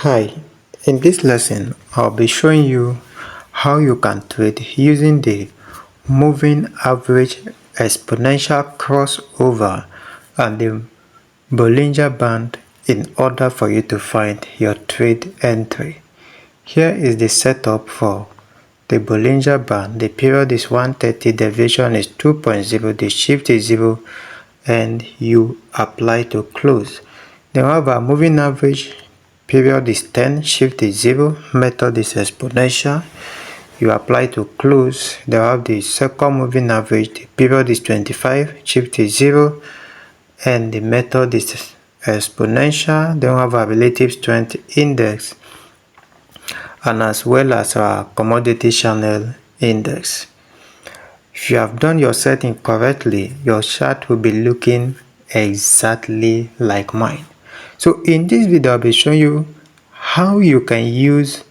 Hi, in this lesson I'll be showing you how you can trade using the moving average exponential crossover and the Bollinger Band in order for you to find your trade entry. Here is the setup for the Bollinger Band. The period is 130, deviation is 2.0, the shift is 0, and you apply to close. Then we have our moving average. Period is 10, shift is 0, method is exponential. You apply to close. They have the second moving average. The period is 25, shift is 0, and the method is exponential. Then we have our relative strength index, and as well as our commodity channel index. If you have done your setting correctly, your chart will be looking exactly like mine. So in this video, I'll be showing you how you can use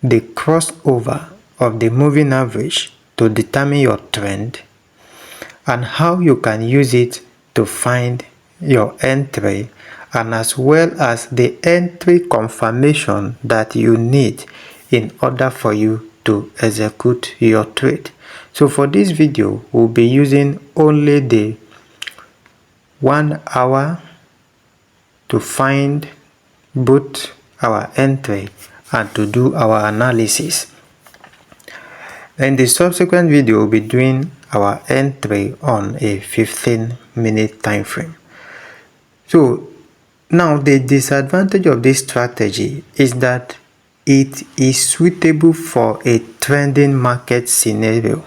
the crossover of the moving average to determine your trend, and how you can use it to find your entry, and as well as the entry confirmation that you need in order for you to execute your trade. So for this video, we'll be using only the 1 hour to find both our entry and to do our analysis. In the subsequent video, we'll be doing our entry on a 15-minute time frame. So now the disadvantage of this strategy is that it is suitable for a trending market scenario.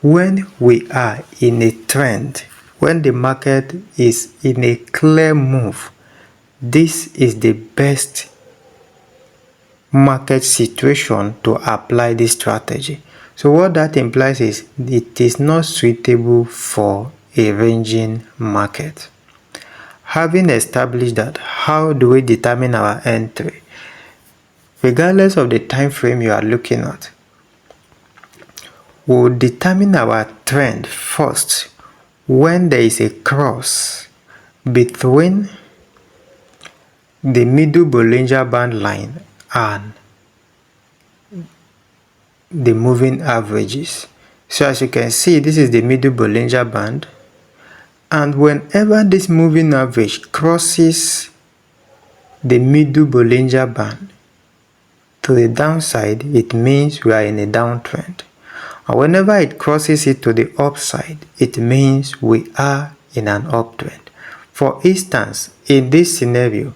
When we are in a trend, when the market is in a clear move, this is the best market situation to apply this strategy. So what that implies is it is not suitable for a ranging market. Having established that, how do we determine our entry? Regardless of the time frame you are looking at, we'll determine our trend first when there is a cross between the middle Bollinger Band line and the moving averages. So as you can see, this is the middle Bollinger Band, and whenever this moving average crosses the middle Bollinger Band to the downside, it means we are in a downtrend. And whenever it crosses it to the upside, it means we are in an uptrend. For instance, in this scenario,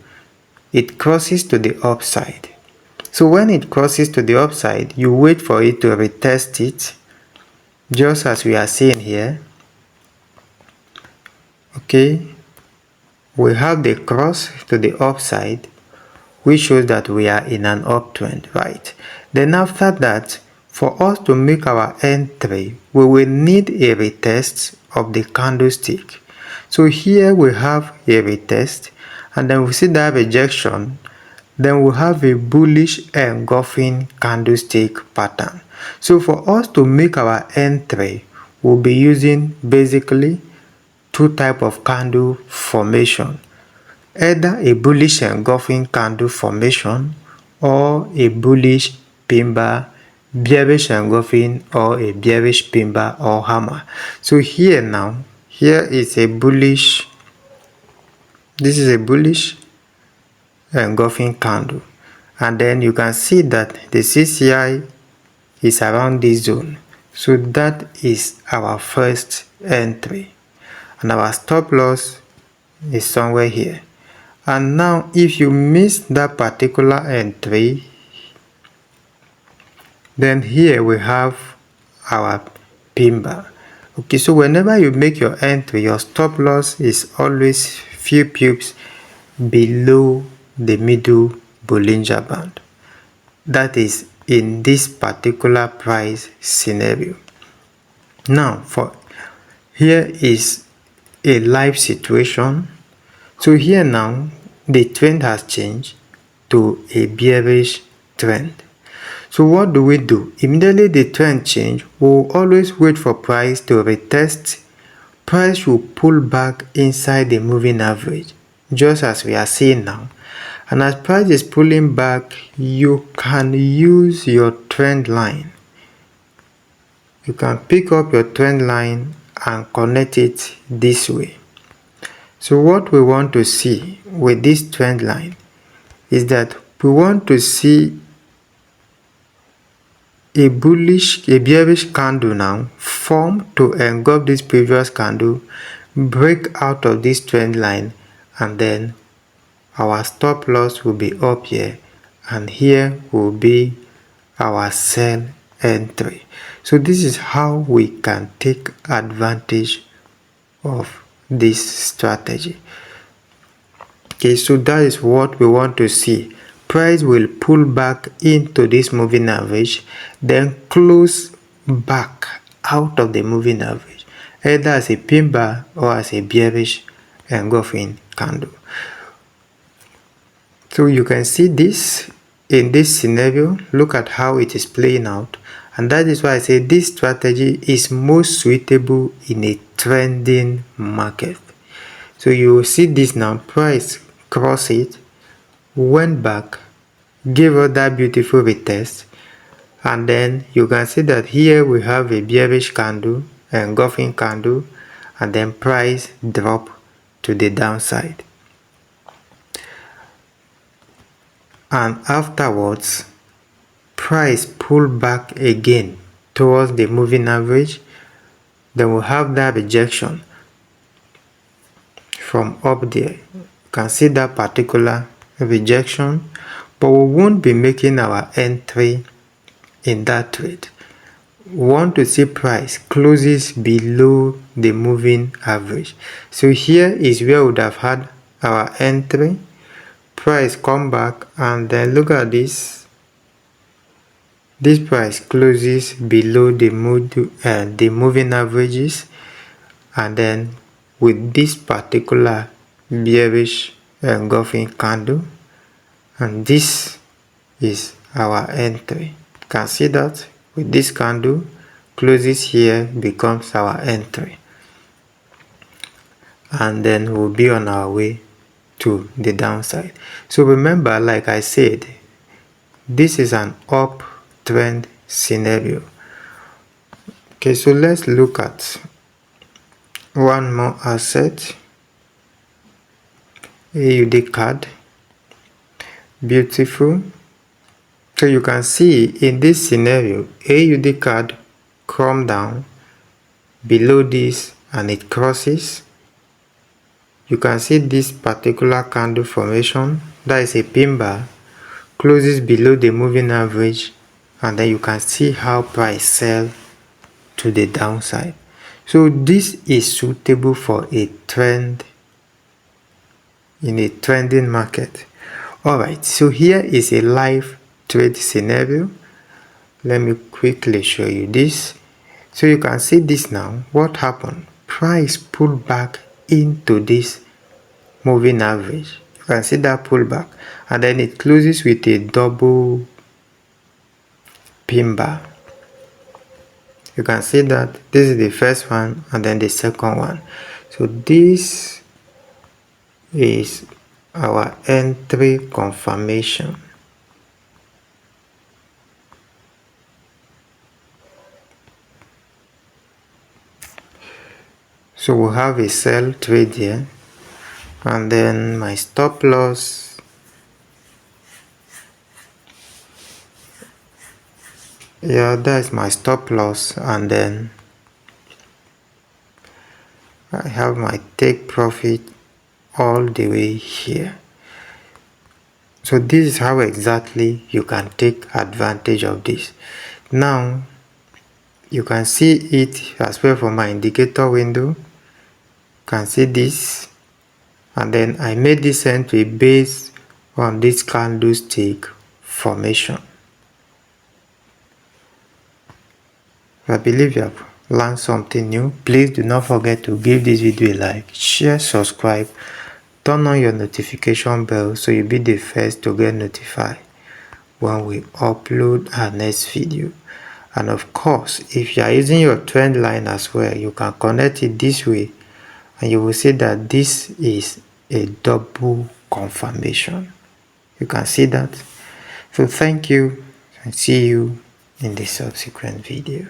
it crosses to the upside. So when it crosses to the upside, you wait for it to retest it, just as we are seeing here. Okay, we have the cross to the upside, which shows that we are in an uptrend, right? Then after that, for us to make our entry, we will need a retest of the candlestick. So here we have a retest, and then we see that rejection. Then we have a bullish engulfing candlestick pattern. So for us to make our entry, we'll be using basically two types of candle formation. Either a bullish engulfing candle formation or a bullish pin bar, bearish engulfing, or a bearish pin bar or hammer. So here now, here is a bullish, this is a bullish engulfing candle, and then you can see that the CCI is around this zone. So that is our first entry, and our stop loss is somewhere here. And now if you miss that particular entry, then here we have our pin bar. Okay, so whenever you make your entry, your stop loss is always few pips below the middle Bollinger Band. That is in this particular price scenario. Now for here is a live situation. So here now the trend has changed to a bearish trend. So what do we do? Immediately the trend change, we'll always wait for price to retest. Price will pull back inside the moving average, just as we are seeing now. And as price is pulling back, you can use your trend line. You can pick up your trend line and connect it this way. So what we want to see with this trend line is that we want to see a bearish candle now form to engulf this previous candle, break out of this trend line, and then our stop loss will be up here, and here will be our sell entry. So this is how we can take advantage of this strategy. Okay, so that is what we want to see. Price will pull back into this moving average, then close back out of the moving average, either as a pin bar or as a bearish engulfing candle. So you can see this in this scenario. Look at how it is playing out, and that is why I say this strategy is most suitable in a trending market. So you will see this now, price cross it, went back, gave us that beautiful retest, and then you can see that here we have a bearish candle, engulfing candle, and then price drop to the downside. And afterwards, price pull back again towards the moving average. Then we'll have that rejection from up there. You can see that particular rejection, but we won't be making our entry in that trade. We want to see price closes below the moving average. So here is where we would have had our entry. Price come back, and then look at this. This price closes below the moving averages, and then with this particular bearish engulfing candle, and this is our entry. You can see that with this candle closes here becomes our entry, and then we'll be on our way to the downside. So remember, like I said, this is an uptrend scenario. Okay, so let's look at one more asset, AUD card. Beautiful. So you can see in this scenario, AUD card come down below this and it crosses. You can see this particular candle formation, that is a pin bar, closes below the moving average, and then you can see how price sell to the downside. So this is suitable for a trend in a trending market. Alright, so here is a live trade scenario. Let me quickly show you this. So you can see this now. What happened? Price pulled back into this moving average. You can see that pullback, and then it closes with a double pin bar. You can see that this is the first one and then the second one. So this is our entry confirmation. So we'll have a sell trade here, and then my stop loss that's my stop loss, and then I have my take profit all the way here. So this is how exactly you can take advantage of this. Now you can see it as well from my indicator window. You can see this, and then I made this entry based on this candlestick formation. I believe you have learned something new. Please do not forget to give this video a like, share, subscribe, turn on your notification bell so you'll be the first to get notified when we upload our next video. And of course, if you are using your trend line as well, you can connect it this way, and you will see that this is a double confirmation. You can see that. So thank you and see you in the subsequent video.